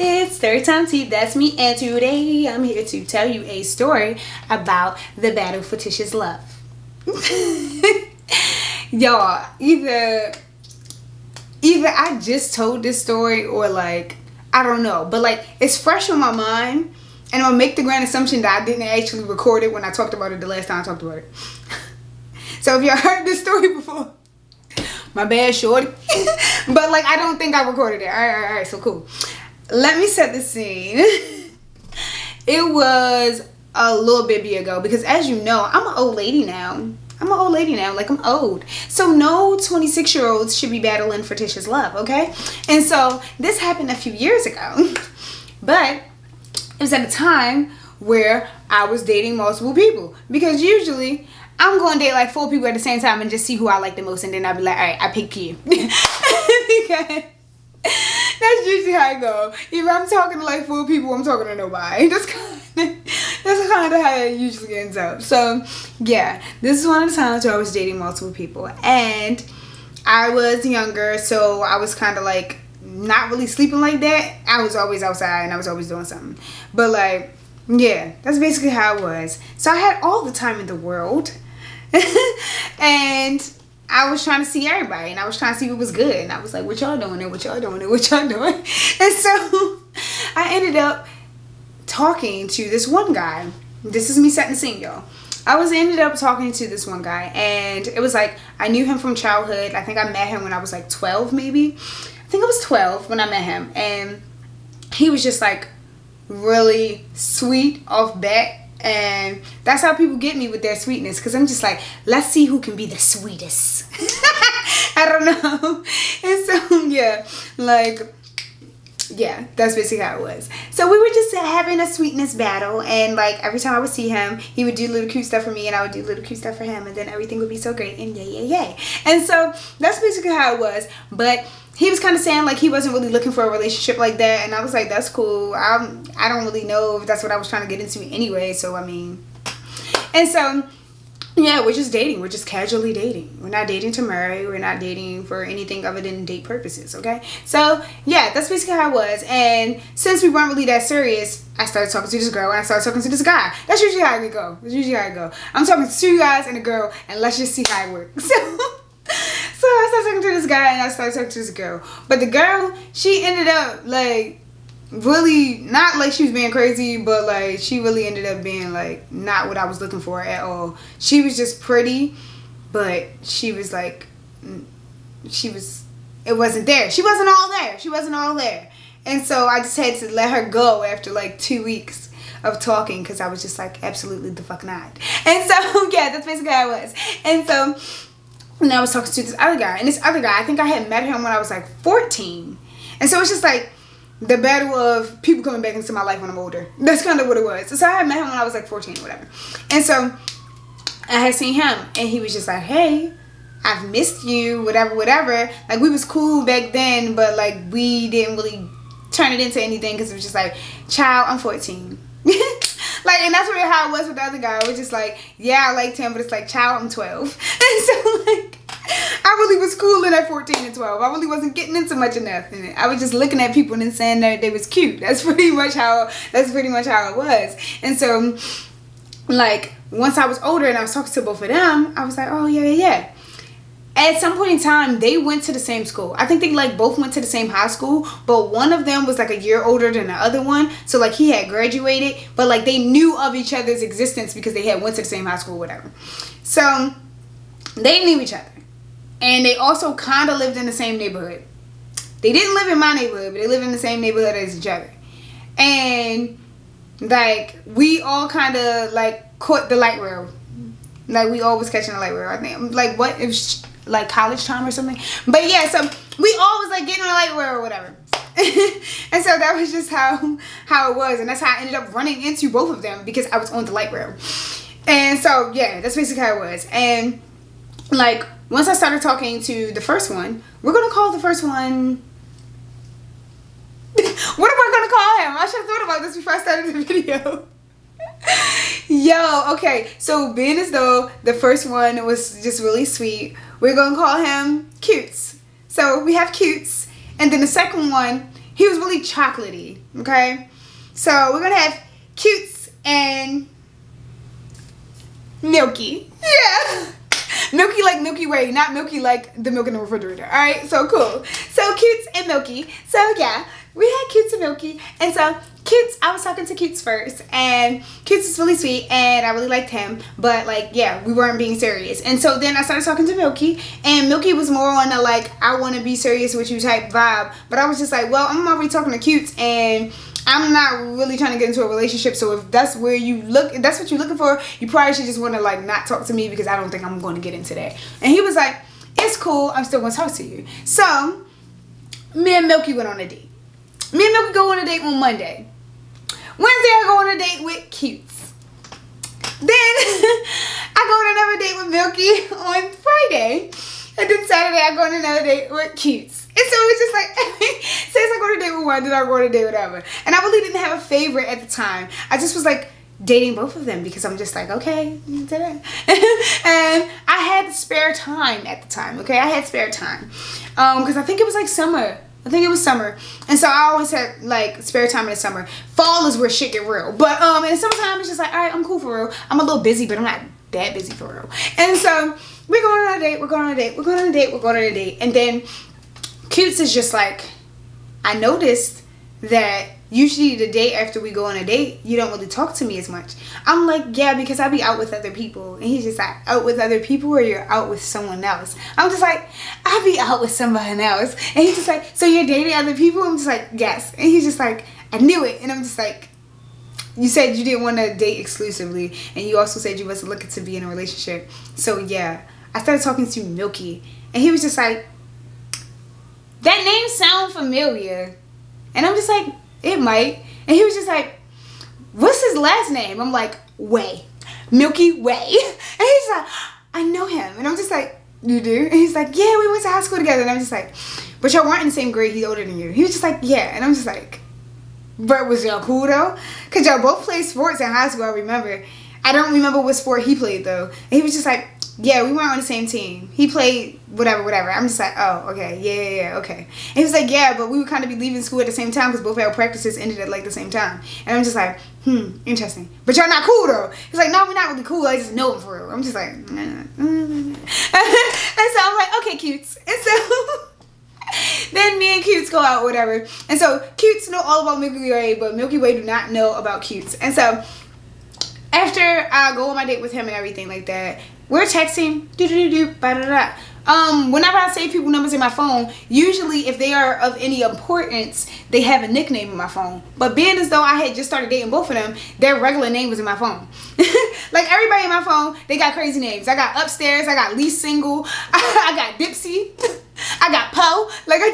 It's third time tea, that's me, and today I'm here to tell you a story about the battle for Tisha's love. Y'all, either I just told this story or like, I don't know, but like it's fresh on my mind, and I'll make the grand assumption that I didn't actually record it when I talked about it the last time I talked about it. So if y'all heard this story before, my bad, shorty. But like, I don't think I recorded it. All right, so cool. Let me set the scene. It was a little bit ago because, as you know, I'm an old lady now. Like, I'm old. So no 26-year-olds should be battling for Tisha's love, okay? And so this happened a few years ago. But it was at a time where I was dating multiple people. Because usually I'm going to date like 4 people at the same time and just see who I like the most. And then I'll be like, all right, I pick you. Because that's usually how I go. If I'm talking to like 4 people, I'm talking to nobody. That's kind of how it usually ends up. So yeah, this is one of the times where I was dating multiple people, and I was younger, so I was kind of like not really sleeping like that. I was always outside and I was always doing something. But like, yeah, that's basically how it was. So I had all the time in the world, and I was trying to see everybody, and I was trying to see what was good, and I was like, what y'all doing and what y'all doing and what y'all doing. And so I ended up talking to this one guy. This is me setting the scene, y'all. I ended up talking to this one guy, and it was like, I knew him from childhood. I think I met him when I was like 12 maybe. I think I was 12 when I met him, and he was just like really sweet off bat. And that's how people get me with their sweetness, because I'm just like, let's see who can be the sweetest. I don't know. And so yeah, like, yeah, that's basically how it was. So we were just having a sweetness battle, and like every time I would see him, he would do little cute stuff for me, and I would do little cute stuff for him, and then everything would be so great, and yay. And so that's basically how it was. But he was kind of saying like he wasn't really looking for a relationship like that, and I was like, that's cool. I don't really know if that's what I was trying to get into anyway. So I mean, and so yeah, we're just dating. We're just casually dating. We're not dating to marry. We're not dating for anything other than date purposes, okay? So, yeah, that's basically how it was. And since we weren't really that serious, I started talking to this girl and I started talking to this guy. That's usually how it go. I'm talking to 2 guys and a girl, and let's just see how it works. So I started talking to this guy and I started talking to this girl. But the girl, she ended up, like, really not like she was being crazy, but like she really ended up being like not what I was looking for at all. She was just pretty, but she was like, it wasn't there. She wasn't all there. And so I just had to let her go after like 2 weeks of talking, because I was just like, absolutely the fuck not. And so yeah, that's basically how it was. And so now I was talking to this other guy, and this other guy, I think I had met him when I was like 14. And so it's just like the battle of people coming back into my life when I'm older. That's kind of what it was. So I had met him when I was like 14 or whatever. And so I had seen him, and he was just like, hey, I've missed you, whatever. Like, we was cool back then, but like we didn't really turn it into anything, because it was just like, child, I'm 14. Like, and that's really how it was with the other guy. It was just like, yeah, I liked him, but it's like, child, I'm 12. And so like, I really was cool in at 14 and 12. I really wasn't getting into much enough in it. I was just looking at people and saying that they was cute. That's pretty much how it was. And so like, once I was older and I was talking to both of them, I was like, oh yeah. At some point in time, they went to the same school. I think they like both went to the same high school, but one of them was like a year older than the other one. So like, he had graduated, but like they knew of each other's existence because they had went to the same high school, whatever. So they knew each other. And they also kind of lived in the same neighborhood. They didn't live in my neighborhood, but they lived in the same neighborhood as each other. And like, we all kind of like caught the light rail. Like, we all was catching the light rail, I think. Like, what if like college time or something? But yeah, so we all was like getting on the light rail or whatever. And so that was just how it was. And that's how I ended up running into both of them, because I was on the light rail. And so yeah, that's basically how it was. And like, once I started talking to the first one, we're gonna call the first one, what am I gonna call him? I should have thought about this before I started the video. Yo, okay, so being as though the first one was just really sweet, we're gonna call him Cutes. So we have Cutes, and then the second one, he was really chocolatey, okay? So we're gonna have Cutes and Milky. Yeah. Milky like Milky Way, not Milky like the milk in the refrigerator. Alright, so cool. So Cutes and Milky. So yeah, we had Cutes and Milky. And so Cutes, I was talking to Cutes first, and Cutes is really sweet and I really liked him, but like, yeah, we weren't being serious. And so then I started talking to Milky, and Milky was more on the like, I want to be serious with you type vibe. But I was just like, well, I'm already talking to Cutes and I'm not really trying to get into a relationship, so if that's where you look, if that's what you're looking for, you probably should just want to like not talk to me, because I don't think I'm going to get into that. And he was like, it's cool, I'm still going to talk to you. So me and Milky went on a date. Me and Milky go on a date on Monday. Wednesday I go on a date with Cutes. Then I go on another date with Milky on Friday. And then Saturday I go on another date with Cutes. And so it was just like, since I go on a date with one, then I go on a date with other. And I really didn't have a favorite at the time. I just was like dating both of them because I'm just like, okay. And I had spare time at the time, okay? I had spare time. Because I think it was like summer. I think it was summer. And so I always had like spare time in the summer. Fall is where shit get real. But in the summertime, it's just like, all right, I'm cool for real. I'm a little busy, but I'm not that busy for real. And so we're going on a date, we're going on a date, we're going on a date, we're going on a date. And then Cutes is just like, I noticed that usually the day after we go on a date, you don't really talk to me as much. I'm like, yeah, because I be out with other people. And he's just like, out with other people, or you're out with someone else? I'm just like, I be out with someone else. And he's just like, so you're dating other people? I'm just like, yes. And he's just like, I knew it. And I'm just like, you said you didn't want to date exclusively, and you also said you wasn't looking to be in a relationship. So yeah, I started talking to Milky, and he was just like, that name sound familiar. And I'm just like, it might. And he was just like, what's his last name? I'm like, Way. Milky Way. And he's like, I know him. And I'm just like, you do? And he's like, yeah, we went to high school together. And I'm just like, but y'all weren't in the same grade, he's older than you. He was just like, yeah. And I'm just like, but was y'all cool though? Because y'all both played sports in high school, I remember. I don't remember what sport he played though. And he was just like, yeah, we weren't on the same team. He played whatever. I'm just like, oh, okay, yeah, okay. And he was like, yeah, but we would kind of be leaving school at the same time because both our practices ended at like the same time. And I'm just like, interesting. But y'all not cool though. He's like, no, we're not really cool. I just know him for real. I'm just like, And so I'm like, okay, Cutes. And so then me and Cutes go out, whatever. And so Cutes know all about Milky Way, but Milky Way do not know about Cutes. And so after I go on my date with him and everything like that, we're texting, whenever I save people numbers in my phone, usually if they are of any importance, they have a nickname in my phone. But being as though I had just started dating both of them, their regular name was in my phone. Like everybody in my phone, they got crazy names. I got Upstairs, I got Lee Single, I got Dipsy, I got Poe. Like I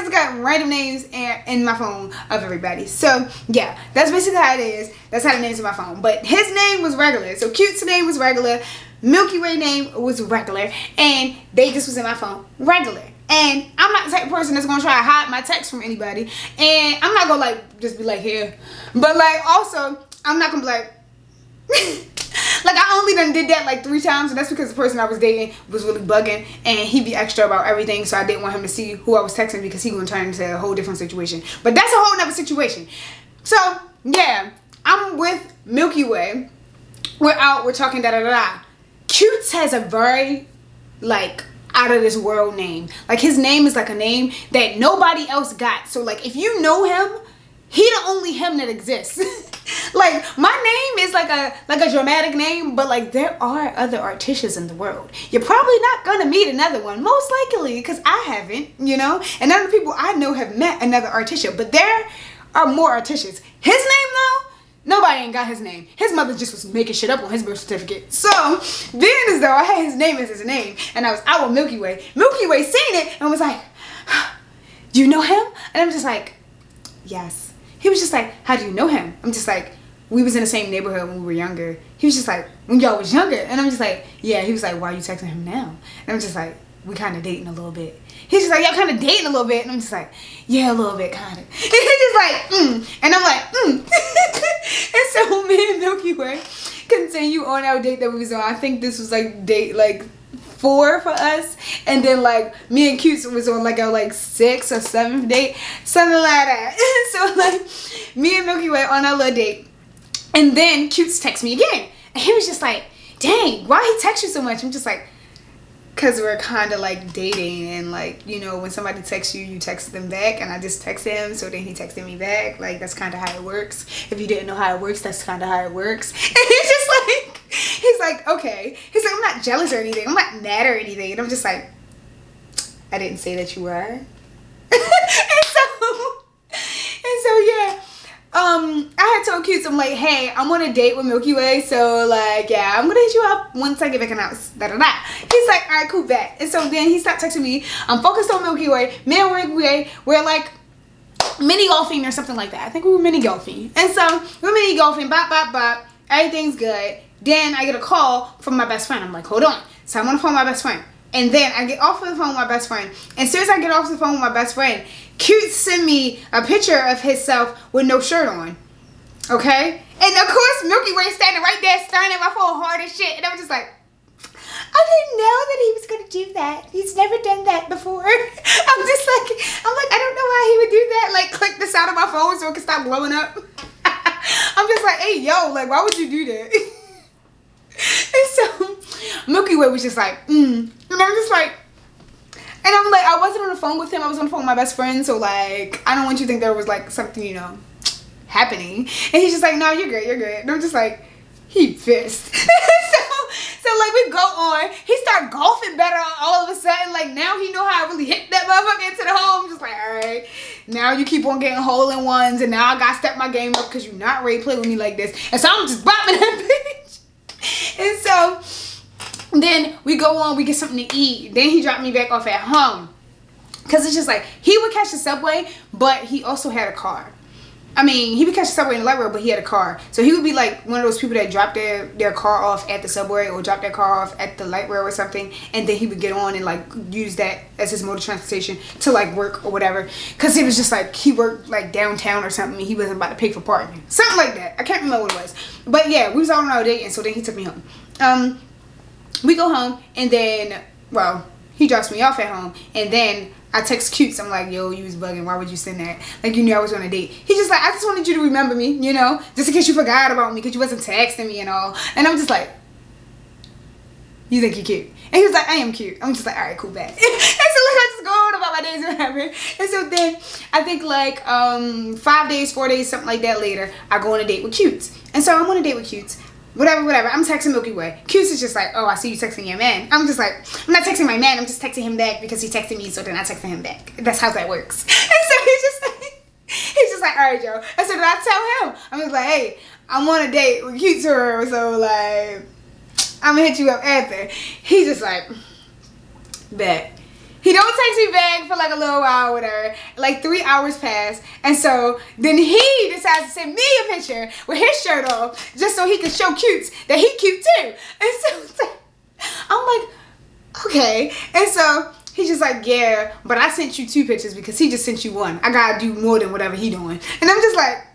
just got random names in my phone of everybody. So yeah, that's basically how it is. That's how the names in my phone. But his name was regular. So Cute's name was regular. Milky Way name was regular, and they just was in my phone regular. And I'm not the type of person that's gonna try to hide my text from anybody, and I'm not gonna like just be like here, but like also I'm not gonna be like like I only done did that like 3 times, and that's because the person I was dating was really bugging, and he be extra about everything, so I didn't want him to see who I was texting because he gonna turn into a whole different situation. But that's a whole nother situation. So yeah, I'm with Milky Way, we're out, we're talking Cutes has a very like out of this world name. Like his name is like a name that nobody else got. So like if you know him, he the only him that exists. Like my name is like a dramatic name, but like there are other Artishas in the world. You're probably not gonna meet another one, most likely, because I haven't, you know, and other people I know have met another Artisha, but there are more Artishas. His name though, nobody ain't got his name. His mother just was making shit up on his birth certificate. So, being as though I had his name as his name, and I was out with Milky Way seen it and was like, do you know him? And I'm just like, yes. He was just like, how do you know him? I'm just like, we was in the same neighborhood when we were younger. He was just like, when y'all was younger. And I'm just like, yeah. He was like, why are you texting him now? And I'm just like, we kind of dating a little bit. He's just like, y'all kind of dating a little bit. And I'm just like, yeah, a little bit, kind of. And he's just like, And I'm like, And so me and Milky Way continue on our date that we was on. I think this was like date like 4 for us, and then like me and Cutes was on like our like 6th or 7th date, something like that. So like me and Milky Way on our little date, and then Cutes text me again, and he was just like, dang, why he text you so much? I'm just like, because we're kind of like dating, and like, you know, when somebody texts you, you text them back, and I just texted him, so then he texted me back. Like, that's kind of how it works. If you didn't know how it works, that's kind of how it works. And he's like, okay. He's like, I'm not jealous or anything. I'm not mad or anything. And I'm just like, I didn't say that you were. and so yeah. I had told Cutes, I'm like, hey, I'm on a date with Milky Way, so like, yeah, I'm gonna hit you up once I get back in the house. Da da da. He's like, all right, cool, bet. And so then he stopped texting me. I'm focused on Milky Way. Me and Milky Way, we're like mini golfing or something like that. I think we were mini golfing. And so we're mini golfing, bop, bop, bop. Everything's good. Then I get a call from my best friend. I'm like, hold on. So I'm on the phone with my best friend. And then I get off of the phone with my best friend. And as soon as I get off the phone with my best friend, Cute sent me a picture of himself with no shirt on. Okay? And of course, Milky Way standing right there staring at my phone hard as shit. And I was just like, I didn't know that he was going to do that. He's never done that before. I'm like, I don't know why he would do that. Like, click the sound of my phone so it can stop blowing up. I'm just like, hey, yo, like, why would you do that? And so Milky Way was just like, And I'm just like, and I'm like, I wasn't on the phone with him. I was on the phone with my best friend. So like, I don't want you to think there was like something, you know, happening. And he's just like, no, you're good, you're good. And I'm just like, he pissed. so like we go on. He started golfing better all of a sudden. Like now he know how I really hit that motherfucker into the hole. I'm just like, all right. Now you keep on getting hole-in-ones. And now I got to step my game up because you're not ready to play with me like this. And so I'm just bopping that bitch. And so then we go on, we get something to eat. Then he dropped me back off at home. Because it's just like, he would catch the subway, but he also had a car. I mean, he would catch the subway in the light rail, but he had a car. So he would be like one of those people that drop their car off at the subway or drop their car off at the light rail or something. And then he would get on and like use that as his mode of transportation to like work or whatever. Because it was just like, he worked like downtown or something. And he wasn't about to pay for parking. Something like that. I can't remember what it was. But yeah, we was all on our date, and so then he took me home. We go home, and then, well, he drops me off at home, and then I text Cutes. I'm like, yo, you was bugging. Why would you send that? Like, you knew I was on a date. He's just like, I just wanted you to remember me, you know, just in case you forgot about me because you wasn't texting me and all. And I'm just like, you think you're cute? And he was like, I am cute. I'm just like, all right, cool, bet. And so like, I just go on about my days or whatever. And so then I think like 5 days, 4 days, something like that later, I go on a date with Cutes. And so I'm on a date with Cutes. Whatever. I'm texting Milky Way. Cutes is just like, oh, I see you texting your man. I'm just like, I'm not texting my man. I'm just texting him back because he texted me, so then I texted him back. That's how that works. And so he's just like, all right, Joe. And so then I tell him, I'm just like, hey, I'm on a date with Cutes, so like, I'm gonna hit you up after. He's just like, bet. He don't text me back for like a little while or whatever. Like 3 hours pass. And so then he decides to send me a picture with his shirt off just so he can show Cutes that he cute too. And so I'm like, okay. And so he's just like, yeah, but I sent you 2 pictures because he just sent you 1. I gotta do more than whatever he doing. And I'm just like,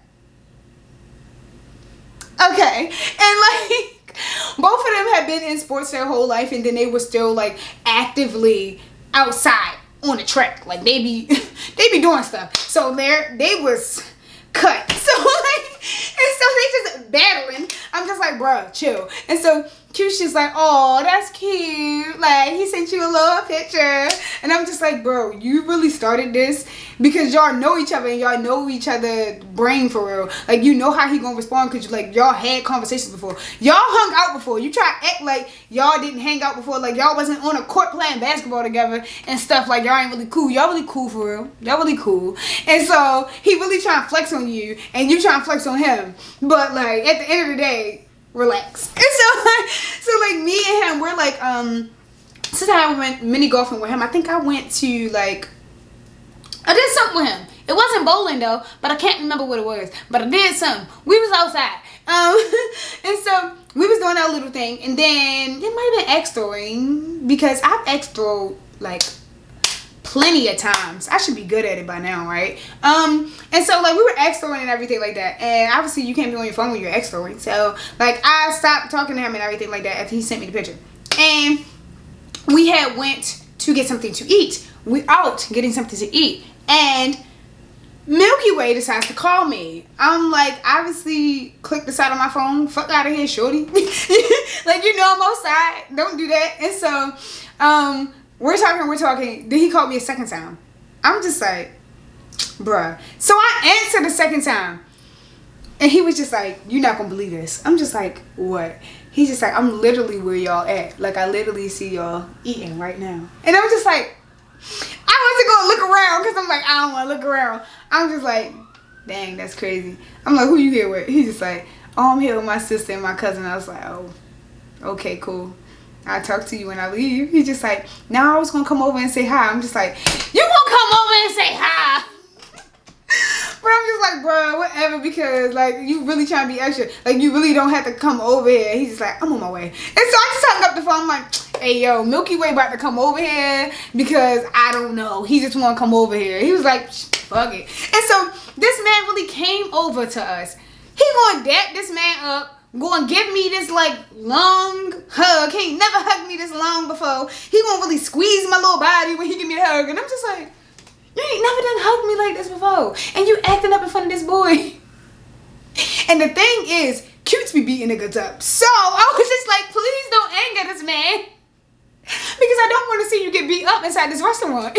okay. And like, both of them had been in sports their whole life, and then they were still like actively outside on the track. Like they be doing stuff. So they was cut. So like, and so they just battling. I'm just like, bruh, chill. And so Q's just like, oh, that's cute. Like, he sent you a little picture. And I'm just like, bro, you really started this because y'all know each other and y'all know each other brain for real. Like, you know how he gonna respond because like y'all had conversations before. Y'all hung out before. You try to act like y'all didn't hang out before. Like, y'all wasn't on a court playing basketball together and stuff. Like, y'all ain't really cool. Y'all really cool for real. Y'all really cool. And so he really trying to flex on you and you trying to flex on him. But like, at the end of the day, relax. And so like me and him, we're like, since I went mini golfing with him, I think I went to like, I did something with him. It wasn't bowling though, but I can't remember what it was. But I did something. We was outside. And so we was doing our little thing, and then it might have been X-throwing because I've X-throwed like plenty of times. I should be good at it by now, right? And so like we were X-throwing and everything like that, and obviously you can't be on your phone when you're X-throwing. So like I stopped talking to him and everything like that after he sent me the picture. And we had went to get something to eat. We out getting something to eat, and Milky Way decides to call me. I'm like, obviously, click the side of my phone. Fuck out of here, shorty. Like, you know I'm outside. Don't do that. And so, we're talking. Then he called me a second time. I'm just like, bruh. So I answered the second time. And he was just like, you're not gonna believe this. I'm just like, what? He's just like, I'm literally where y'all at. Like, I literally see y'all eating right now. And I'm just like, I wasn't gonna look around because I'm like, I don't wanna look around. I'm just like, dang, that's crazy. I'm like, who you here with? He's just like, oh, I'm here with my sister and my cousin. I was like, oh, okay, cool. I'll talk to you when I leave. He's just like, now I was gonna come over and say hi. I'm just like, you gonna come over and say hi? But I'm just like, bro, whatever, because like you really trying to be extra. Like you really don't have to come over here. He's just like, I'm on my way. And so I just hung up the phone. I'm like, hey yo, Milky Way about to come over here because I don't know. He just want to come over here. He was like, fuck it. And so this man really came over to us. He gonna dap this man up, gonna give me this like long hug. He ain't never hugged me this long before. He gonna really squeeze my little body when he give me the hug. And I'm just like, you ain't never done hugged me like this before. And you acting up in front of this boy. And the thing is, Cutes be beating niggas up. So I was just like, please don't anger this man. Because I don't want to see you get beat up inside this restaurant.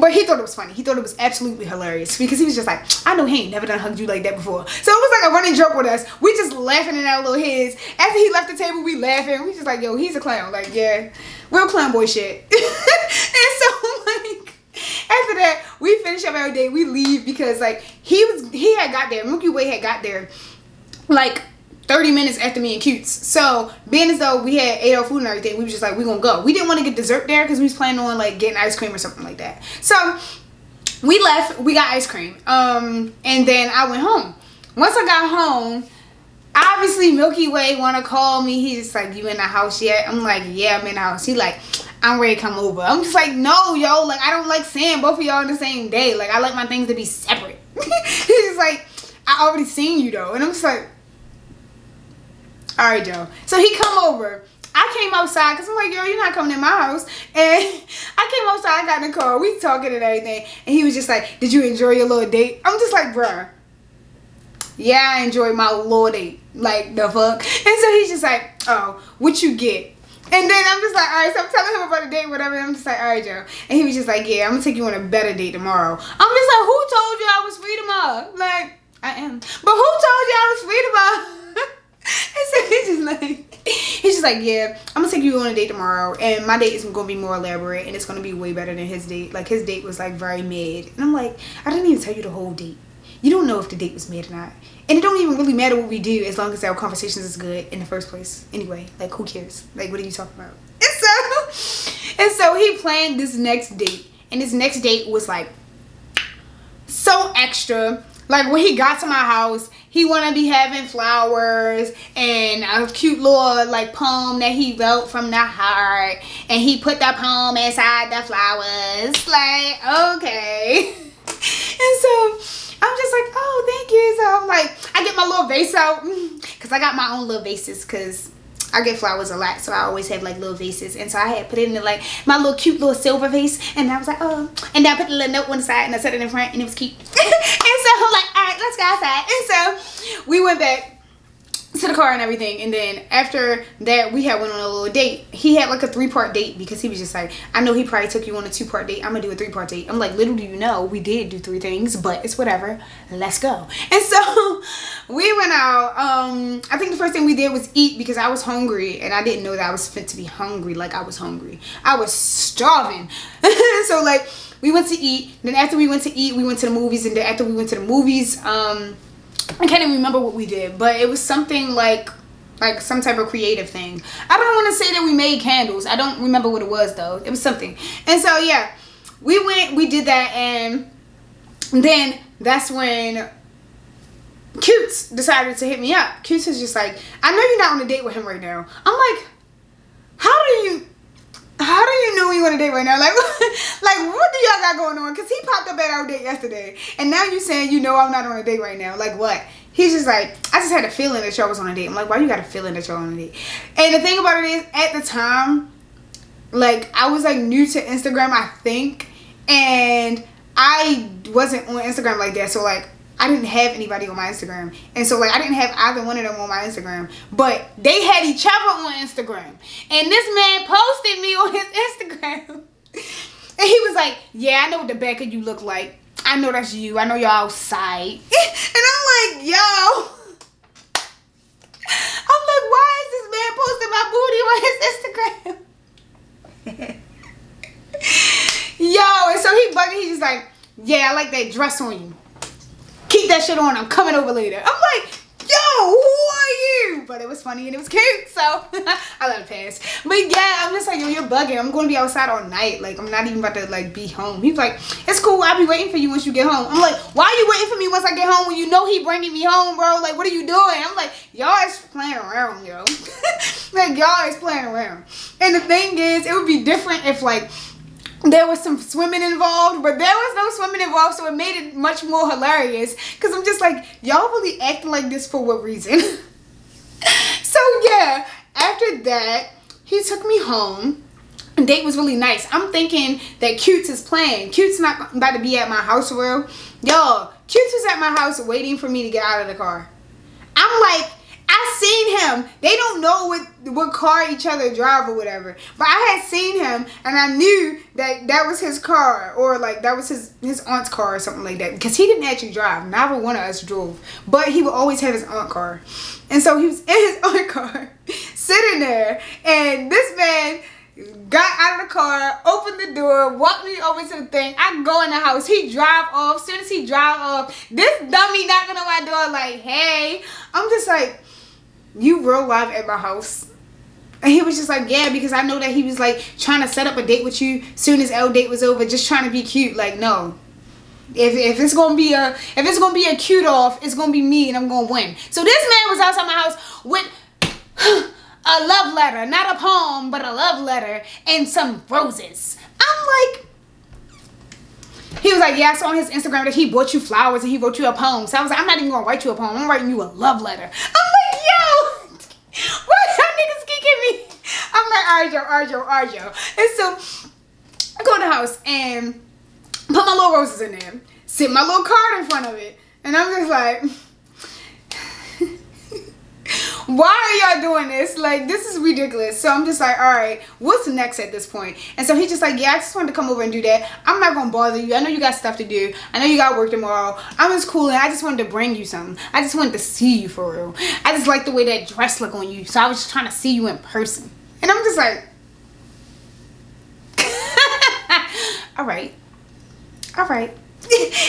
But he thought it was funny. He thought it was absolutely hilarious. Because he was just like, I know he ain't never done hugged you like that before. So it was like a running joke with us. We just laughing in our little heads. After he left the table, we laughing. We just like, yo, he's a clown. Like, yeah, real clown boy shit. And so like, after that, we finish up our day. We leave because like he had got there. Milky Way had got there like 30 minutes after me and Cutes. So being as though we had ate our food and everything, we was just like, we gonna go. We didn't want to get dessert there because we was planning on like getting ice cream or something like that. So we left. We got ice cream. And then I went home. Once I got home, obviously Milky Way wanna call me. He's just like, you in the house yet? I'm like, yeah, I'm in the house. He like, I'm ready to come over. I'm just like, no, yo, like I don't like seeing both of y'all on the same day. Like I like my things to be separate. He's just like, I already seen you though. And I'm just like, all right, Joe. So he come over. I came outside because I'm like, yo, you're not coming in my house. And I came outside, I got in the car. We talking and everything. And he was just like, did you enjoy your little date? I'm just like, bruh. Yeah, I enjoyed my little date. Like, the fuck? And so he's just like, oh, what you get? And then I'm just like, all right, so I'm telling him about the date, whatever. And I'm just like, all right, Joe. And he was just like, yeah, I'm going to take you on a better date tomorrow. I'm just like, who told you I was free tomorrow? Like, I am. But who told you I was free tomorrow? And so he's just like, yeah, I'm going to take you on a date tomorrow. And my date is going to be more elaborate. And it's going to be way better than his date. Like, his date was, like, very mid. And I'm like, I didn't even tell you the whole date. You don't know if the date was mid or not. And it don't even really matter what we do as long as our conversations is good in the first place. Anyway, like who cares? Like what are you talking about? And so he planned this next date. And this next date was like so extra. Like when he got to my house, he wanna be having flowers and a cute little like poem that he wrote from the heart. And he put the poem inside the flowers. Like, okay. And so I'm just like, oh, thank you. So I'm like, I get my little vase out because I got my own little vases because I get flowers a lot. So I always have like little vases. And so I had put it in like my little cute little silver vase. And I was like, oh. And then I put the little note on the side and I set it in front and it was cute. And so I'm like, all right, let's go outside. And so we went back to the car and everything. And then after that, we had went on a little date. He had like a 3-part date because he was just like, I know he probably took you on a 2-part date. I'm gonna do a 3-part date. I'm like, little do you know, we did do 3 things, but it's whatever. Let's go. And so we went out. I think the first thing we did was eat because I was hungry and I didn't know that I was fit to be hungry. Like I was hungry. I was starving. So like we went to eat. Then after we went to eat, we went to the movies. And then after we went to the movies, I can't even remember what we did, but it was something like some type of creative thing. I don't want to say that we made candles. I don't remember what it was though. It was something. And so yeah, we went, we did that, and then that's when Cutes decided to hit me up. Cutes is just like, I know you're not on a date with him right now. I'm like, how do you know you on a date right now? Like what do y'all got going on? Because he popped up at our date yesterday. And now you saying you know I'm not on a date right now. Like what? He's just like, I just had a feeling that y'all was on a date. I'm like, why you got a feeling that y'all on a date? And the thing about it is, at the time, like, I was like new to Instagram, I think, and I wasn't on Instagram like that, so like I didn't have anybody on my Instagram, and so like I didn't have either one of them on my Instagram, but they had each other on Instagram, and this man posted me on his Instagram, and he was like, yeah, I know what the back of you look like, I know that's you, I know you're outside. And I'm like, yo, I'm like, why is this man posting my booty on his Instagram? Yo, and so he bugging, he's just like, yeah, I like that dress on you, keep that shit on, I'm coming over later. I'm like, yo, who are you? But it was funny and it was cute, so I let it pass. But yeah, I'm just like, yo, you're bugging, I'm gonna be outside all night, like I'm not even about to like be home. He's like, it's cool, I'll be waiting for you once you get home. I'm like, why are you waiting for me once I get home when you know he bringing me home, bro? Like, what are you doing? I'm like, y'all is playing around, yo. Like, y'all is playing around. And the thing is, it would be different if like there was some swimming involved, but there was no swimming involved, so it made it much more hilarious, because I'm just like, y'all really acting like this for what reason? So yeah, after that, he took me home. The date was really nice. I'm thinking that Cutes is playing. Cutes not about to be at my house for real. Yo, Cutes was at my house waiting for me to get out of the car. I'm like, I seen him. They don't know what car each other drive or whatever. But I had seen him and I knew that was his car, or like that was his aunt's car or something like that. Because he didn't actually drive. Neither one of us drove. But he would always have his aunt car. And so he was in his aunt car sitting there, and this man got out of the car, opened the door, walked me over to the thing. I go in the house. He drive off. As soon as he drive off, this dummy knocking on my door like, hey. I'm just like, you real live at my house? And he was just like, yeah, because I know that he was like trying to set up a date with you soon as L date was over, just trying to be cute. Like, no. If it's gonna be a cute off, it's gonna be me and I'm gonna win. So this man was outside my house with a love letter, not a poem, but a love letter and some roses. I'm like, he was like, yeah, I saw on his Instagram that he bought you flowers and he wrote you a poem. So I was like, I'm not even gonna write you a poem, I'm writing you a love letter. I'm like, yo, what y'all niggas geeking me? I'm like, Arjo. And so I go in the house and put my little roses in there, sit my little card in front of it, and I'm just like, why are y'all doing this? Like, this is ridiculous. So I'm just like, all right, what's next at this point? And so he's just like, yeah, I just wanted to come over and do that. I'm not gonna bother you. I know you got stuff to do. I know you got work tomorrow. I'm just cool, and I just wanted to bring you something. I just wanted to see you for real. I just like the way that dress look on you, so I was just trying to see you in person. And I'm just like, all right.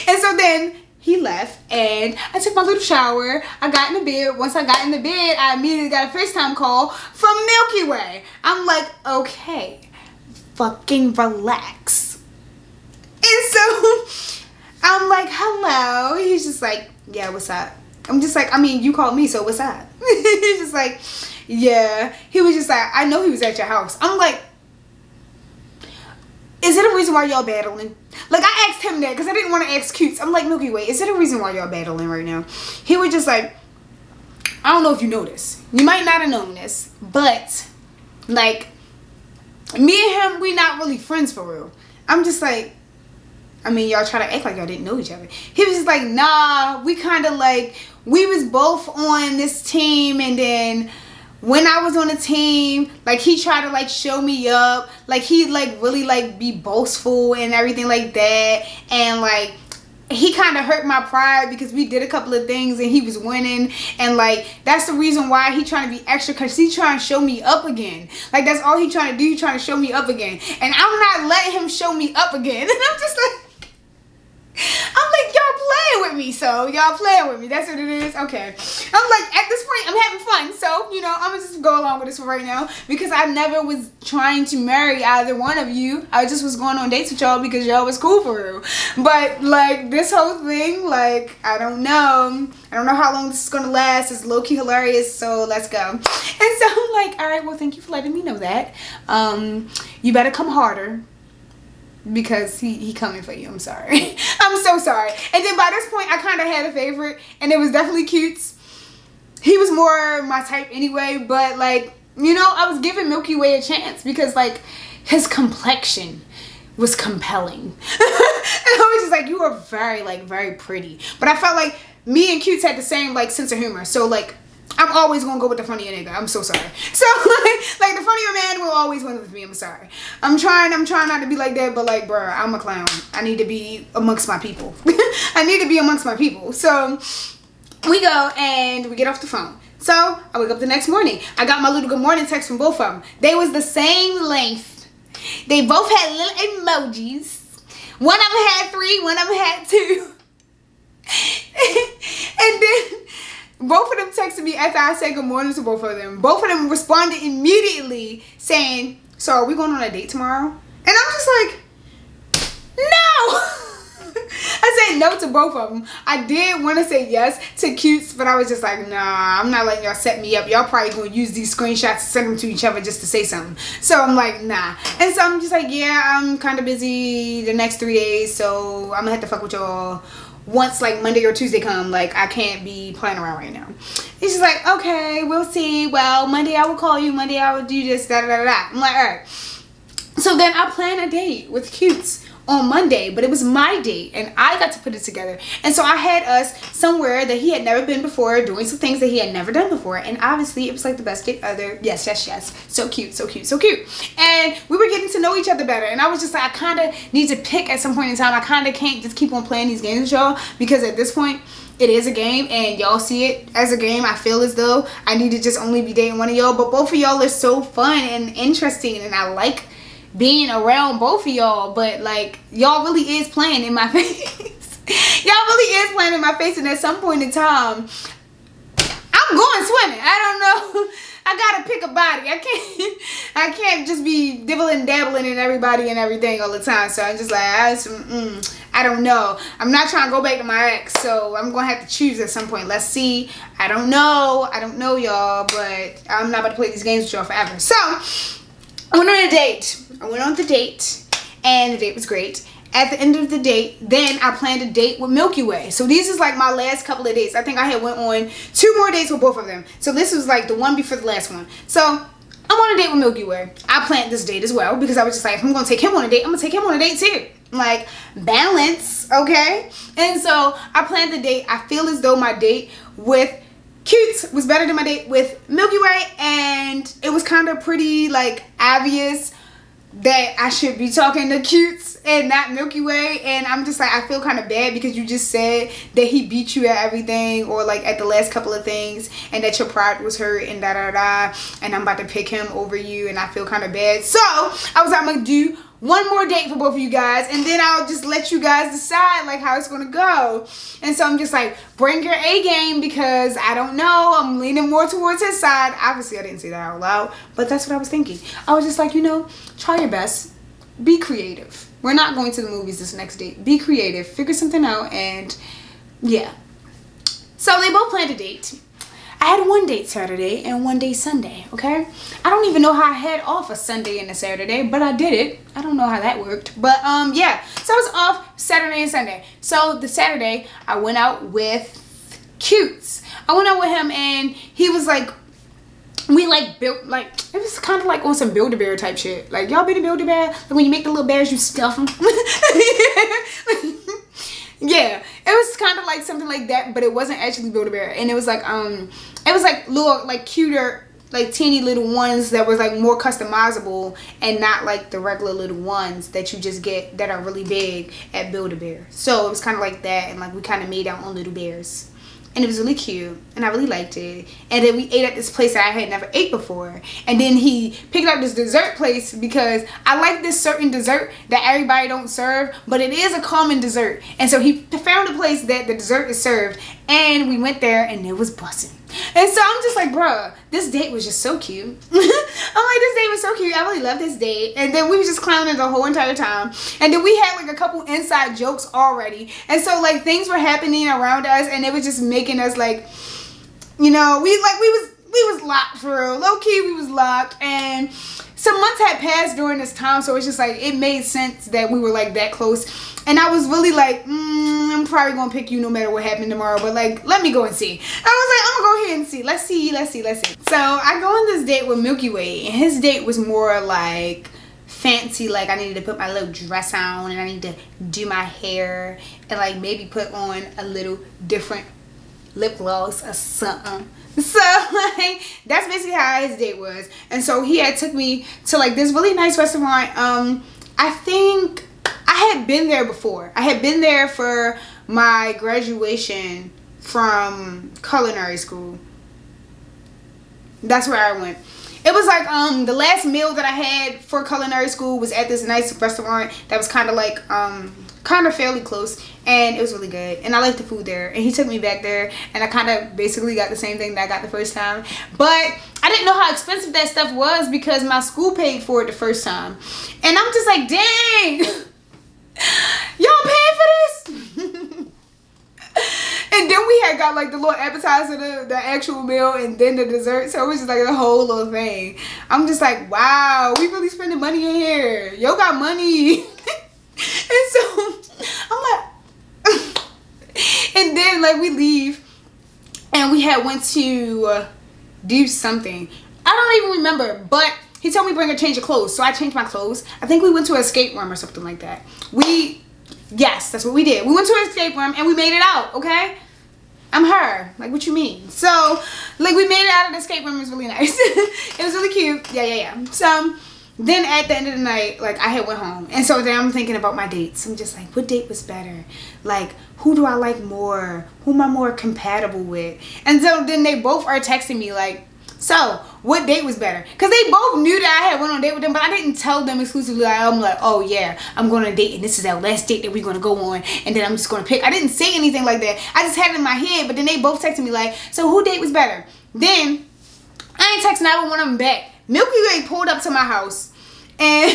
And so then he left and I took my little shower. I got in the bed. Once I got in the bed, I immediately got a FaceTime call from Milky Way. I'm like, okay, fucking relax. And so I'm like, hello. He's just like, yeah, what's up? I'm just like, I mean, you called me, so what's up? He's just like, yeah. He was just like, I know he was at your house. I'm like, is it a reason why y'all battling? Like, I asked him that because I didn't want to ask Cutes. I'm like, Milky Way, is it a reason why y'all battling right now? He was just like, I don't know if you know this. You might not have known this, but like, me and him, we not really friends for real. I'm just like, I mean, y'all try to act like y'all didn't know each other. He was just like, nah, we kind of like, we was both on this team, and then when I was on the team, like, he tried to like show me up, like he like really like be boastful and everything like that, and like he kind of hurt my pride because we did a couple of things and he was winning, and like that's the reason why he trying to be extra, because he trying to show me up again. Like, that's all he trying to do. He trying to show me up again, and I'm not letting him show me up again. And I'm just like, y'all playing with me, so y'all playing with me. That's what it is. Okay. I'm like, at this point, I'm having fun, so you know, I'm gonna just go along with this for right now, because I never was trying to marry either one of you. I just was going on dates with y'all because y'all was cool for real. But like, this whole thing, like, I don't know how long this is gonna last. It's low-key hilarious, so let's go. And so I'm like, all right, well, thank you for letting me know that. You better come harder, because he coming for you. I'm sorry. I'm so sorry. And then by this point, I kind of had a favorite, and it was definitely Cutes. He was more my type anyway, but like, you know, I was giving Milky Way a chance because like, his complexion was compelling. And I was just like, you are very, like, very pretty. But I felt like me and Cutes had the same, like, sense of humor. So, like, I'm always gonna go with the funnier nigga. I'm so sorry. So, like the funnier man will always win with me. I'm sorry. I'm trying not to be like that, but like, bruh, I'm a clown. I need to be amongst my people. I need to be amongst my people. So, we go and we get off the phone. So, I wake up the next morning. I got my little good morning text from both of them. They was the same length. They both had little emojis. One of them had 3, one of them had 2. And then both of them texted me after I said good morning to both of them. Both of them responded immediately saying, so are we going on a date tomorrow? And I'm just like, no. I said no to both of them. I did want to say yes to Cutes, but I was just like, nah, I'm not letting y'all set me up. Y'all probably going to use these screenshots to send them to each other just to say something. So I'm like, nah. And so I'm just like, yeah, I'm kind of busy the next 3 days, so I'm going to have to fuck with y'all. Once like Monday or Tuesday come, like I can't be playing around right now. He's just like, okay, we'll see. Well, Monday I will call you. Monday I will do this, da da da da. I'm like, all right. So then I planned a date with Cutes on Monday, but it was my date and I got to put it together. And so I had us somewhere that he had never been before, doing some things that he had never done before. And obviously it was like the best date ever. Yes, yes, yes. So cute, so cute, so cute. And we were getting to know each other better. And I was just like, I kind of need to pick at some point in time. I kind of can't just keep on playing these games with y'all, because at this point, it is a game and y'all see it as a game. I feel as though I need to just only be dating one of y'all, but both of y'all are so fun and interesting, and I like being around both of y'all, but like y'all really is playing in my face. Y'all really is playing in my face, and at some point in time I'm going swimming. I don't know. I gotta pick a body. I can't just be dibbling dabbling in everybody and everything all the time. So I'm just like, I don't know. I'm not trying to go back to my ex, so I'm gonna have to choose at some point. Let's see. I don't know y'all, but I'm not about to play these games with y'all forever. So I went on a date. I went on the date, and the date was great. At the end of the date, then I planned a date with Milky Way. So these is like my last couple of dates. I think I had went on 2 more dates with both of them. So this was like the one before the last one. So I'm on a date with Milky Way. I planned this date as well, because I was just like, if I'm going to take him on a date, I'm going to take him on a date too. Like, balance, okay? And so I planned the date. I feel as though my date with Cutes was better than my date with Milky Way, and it was kind of pretty like obvious that I should be talking to Cutes and not Milky Way. And I'm just like, I feel kind of bad because you just said that he beat you at everything, or like at the last couple of things, and that your pride was hurt and da da da, and I'm about to pick him over you, and I feel kind of bad. So I was like, I'm gonna do one more date for both of you guys, and then I'll just let you guys decide like how it's gonna go. And so I'm just like, bring your A game, because I don't know, I'm leaning more towards his side. Obviously I didn't say that out loud, but that's what I was thinking. I was just like, you know, try your best, be creative. We're not going to the movies this next date. Be creative, figure something out, and yeah. So they both planned a date. I had one date Saturday and one day Sunday, okay? I don't even know how I had off a Sunday and a Saturday, but I did it. I don't know how that worked, but yeah. So I was off Saturday and Sunday. So the Saturday, I went out with Cutes. I went out with him, and he was like, we like built, like, it was kind of like on some Build-A-Bear type shit. Like, y'all been to Build-A-Bear? Like when you make the little bears, you stuff them. Yeah, it was kind of like something like that, but it wasn't actually Build-A-Bear. And it was like little, like cuter, like teeny little ones that was like more customizable, and not like the regular little ones that you just get that are really big at Build-A-Bear. So it was kind of like that, and like we kind of made our own little bears. And it was really cute, and I really liked it. And then we ate at this place that I had never ate before. And then he picked up this dessert place, because I like this certain dessert that everybody don't serve, but it is a common dessert. And so he found a place that the dessert is served, and we went there, and it was bussin'. And so I'm just like, bruh, this date was just so cute. I'm like, this date was so cute. I really love this date. And then we was just clowning the whole entire time. And then we had like a couple inside jokes already. And so like things were happening around us, and it was just making us like, you know, we was locked for real. Low key, we was locked. And some months had passed during this time, so it's just like, it made sense that we were like that close. And I was really like, I'm probably gonna pick you no matter what happened tomorrow, but like, let me go and see. I was like, I'm gonna go ahead and see. Let's see. So I go on this date with Milky Way, and his date was more like fancy, like I needed to put my little dress on and I need to do my hair and like maybe put on a little different lip gloss or something. So like that's basically how his date was. And so he had took me to like this really nice restaurant. I think I had been there before. I had been there for my graduation from culinary school. That's where I went. It was like the last meal that I had for culinary school was at this nice restaurant that was kind of like kind of fairly close, and it was really good and I liked the food there, and he took me back there and I kind of basically got the same thing that I got the first time, but I didn't know how expensive that stuff was because my school paid for it the first time, and I'm just like, dang, y'all paying for this? And then we had got like the little appetizer, the actual meal, and then the dessert. So it was just like the whole little thing. I'm just like, wow, we really spending money in here. Yo got money. And so I'm like, and then like we leave and we had went to do something. I don't even remember, but he told me bring a change of clothes. So I changed my clothes. I think we went to an escape room or something like that. Yes, that's what we did. We went to an escape room and we made it out, okay? I'm her. Like, what you mean? So, like, we made it out of the escape room. It was really nice. It was really cute. Yeah. So, then at the end of the night, like, I had went home. And so then I'm thinking about my dates. I'm just like, what date was better? Like, who do I like more? Who am I more compatible with? And so then they both are texting me, like, so, what date was better? Because they both knew that I had went on a date with them, but I didn't tell them exclusively. I'm like, oh yeah, I'm going on a date and this is our last date that we're going to go on, and then I'm just going to pick. I didn't say anything like that. I just had it in my head, but then they both texted me like, so who date was better? Then, I ain't texting either one of them back. Milky Way pulled up to my house, and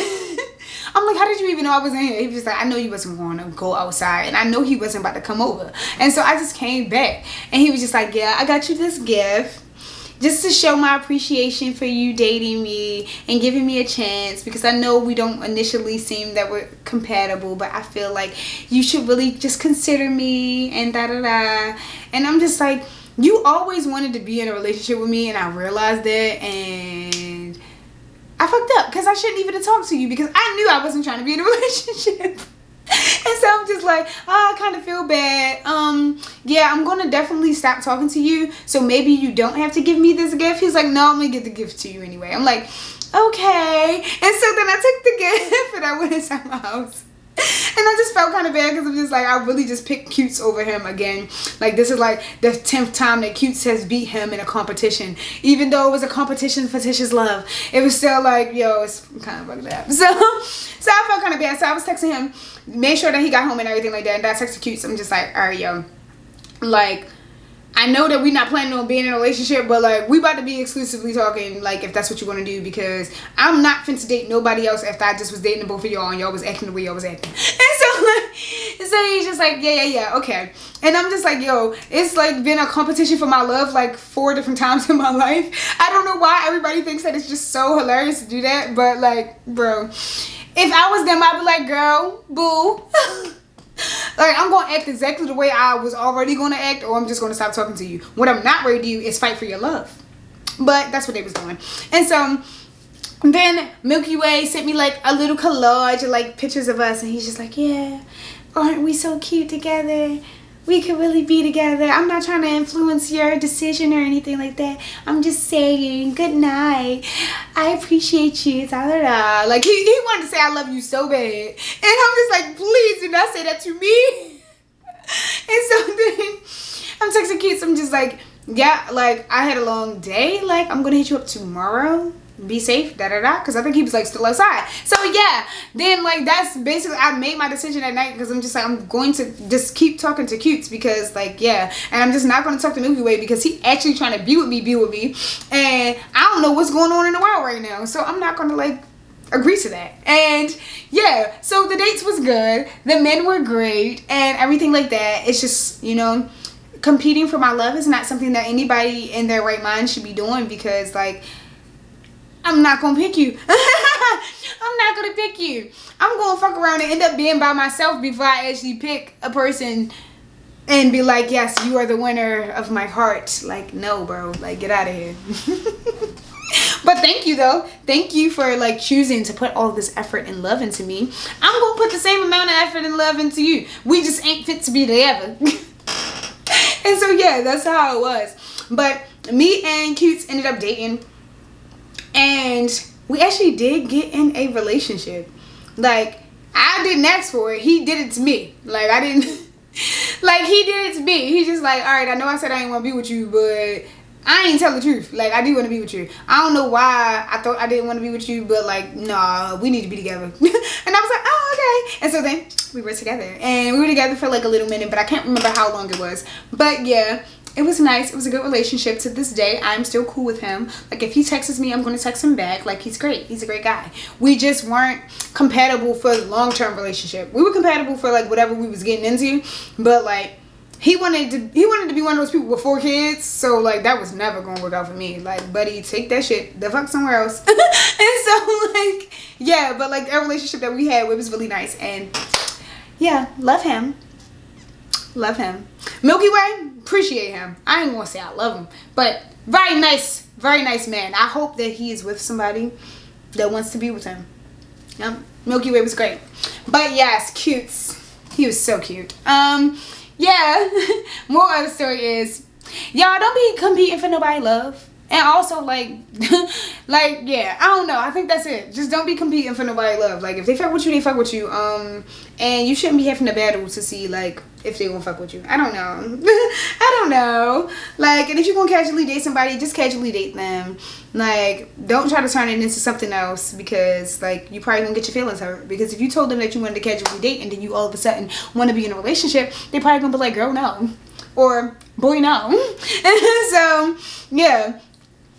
I'm like, how did you even know I was in here? He was just like, I know you wasn't going to go outside, and I know he wasn't about to come over. And so I just came back, and he was just like, yeah, I got you this gift. Just to show my appreciation for you dating me and giving me a chance, because I know we don't initially seem that we're compatible, but I feel like you should really just consider me and da-da-da. And I'm just like, you always wanted to be in a relationship with me, and I realized that, and I fucked up because I shouldn't even have talked to you because I knew I wasn't trying to be in a relationship. And so I'm just like, oh, I kind of feel bad. Yeah, I'm going to definitely stop talking to you. So maybe you don't have to give me this gift. He's like, no, I'm going to give the gift to you anyway. I'm like, okay. And so then I took the gift and I went inside my house. And I just felt kind of bad because I'm just like, I really just picked Cutes over him again. Like, this is like the 10th time that Cutes has beat him in a competition. Even though it was a competition for Tisha's love, it was still like, yo, it's kind of bugged up. So I felt kind of bad. So I was texting him, made sure that he got home and everything like that. And I texted Cutes. I'm just like, all right, yo, like, I know that we're not planning on being in a relationship, but like, we about to be exclusively talking, like, if that's what you want to do, because I'm not finna date nobody else after I just was dating both of y'all and y'all was acting the way y'all was acting. And so he's just like, yeah, okay. And I'm just like, yo, it's like been a competition for my love like 4 different times in my life. I don't know why everybody thinks that it's just so hilarious to do that, but like, bro, if I was them, I'd be like, girl, boo. Like, I'm going to act exactly the way I was already going to act, or I'm just going to stop talking to you. What I'm not ready to do is fight for your love. But that's what they was doing. And so then Milky Way sent me like a little collage of like pictures of us, and he's just like, yeah, aren't we so cute together? We could really be together. I'm not trying to influence your decision or anything like that. I'm just saying good night. I appreciate you. Da, da, da. Like, he wanted to say I love you so bad. And I'm just like, please do not say that to me. And so then I'm texting Cutes. I'm just like, yeah, like, I had a long day. Like, I'm going to hit you up tomorrow. Be safe, da-da-da, because I think he was like still outside. So yeah, then like that's basically, I made my decision at night because I'm just like, I'm going to just keep talking to Cutes because like, yeah, and I'm just not going to talk to Milky Way because he actually trying to be with me, and I don't know what's going on in the world right now, so I'm not going to like agree to that. And yeah, so the dates was good, the men were great, and everything like that. It's just, you know, competing for my love is not something that anybody in their right mind should be doing, because like, I'm not gonna pick you. I'm not gonna pick you. I'm gonna fuck around and end up being by myself before I actually pick a person and be like, yes, you are the winner of my heart. Like, no, bro. Like, get out of here. But thank you though. Thank you for like choosing to put all this effort and love into me. I'm gonna put the same amount of effort and love into you. We just ain't fit to be together. And so yeah, that's how it was. But me and Cutes ended up dating, and we actually did get in a relationship. Like, I didn't ask for it. He did it to me. Like, I didn't like, he did it to me. He's just like, all right, I know I said I didn't want to be with you, but I ain't tell the truth. Like, I do want to be with you. I don't know why I thought I didn't want to be with you, but like, nah, we need to be together. And I was like, oh, okay. And so then we were together, and we were together for like a little minute, but I can't remember how long it was. But yeah, it was nice. It was a good relationship. To this day, I'm still cool with him. Like, if he texts me, I'm going to text him back. Like, he's great. He's a great guy. We just weren't compatible for the long-term relationship. We were compatible for like whatever we was getting into, but like, he wanted to be one of those people with 4 kids, so like that was never gonna work out for me. Like, buddy, take that shit the fuck somewhere else. And so like, yeah, but like our relationship that we had, it was really nice. And yeah, love him. Milky Way, appreciate him. I ain't gonna say I love him, but very nice man. I hope that he is with somebody that wants to be with him. Milky Way was great. But yes, Cutes, he was so cute. Yeah, more of the story is, y'all don't be competing for nobody love. And also like like, yeah, I don't know, I think that's it. Just don't be competing for nobody love. Like, if they fuck with you, they fuck with you. And you shouldn't be having a battle to see like if they gonna fuck with you. I don't know. I don't know. Like, and if you're gonna casually date somebody, just casually date them. Like, don't try to turn it into something else, because like you probably gonna get your feelings hurt. Because if you told them that you wanted to casually date and then you all of a sudden want to be in a relationship, they probably gonna be like, girl, no, or boy, no. So yeah,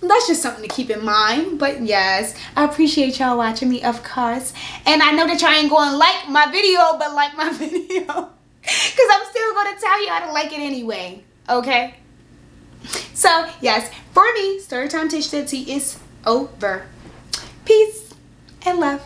that's just something to keep in mind. But yes, I appreciate y'all watching me, of course. And I know that y'all ain't going to like my video, but like my video, because I'm still going to tell you how to like it anyway. Okay? So yes, for me, Storytime Tish Tea is over. Peace and love.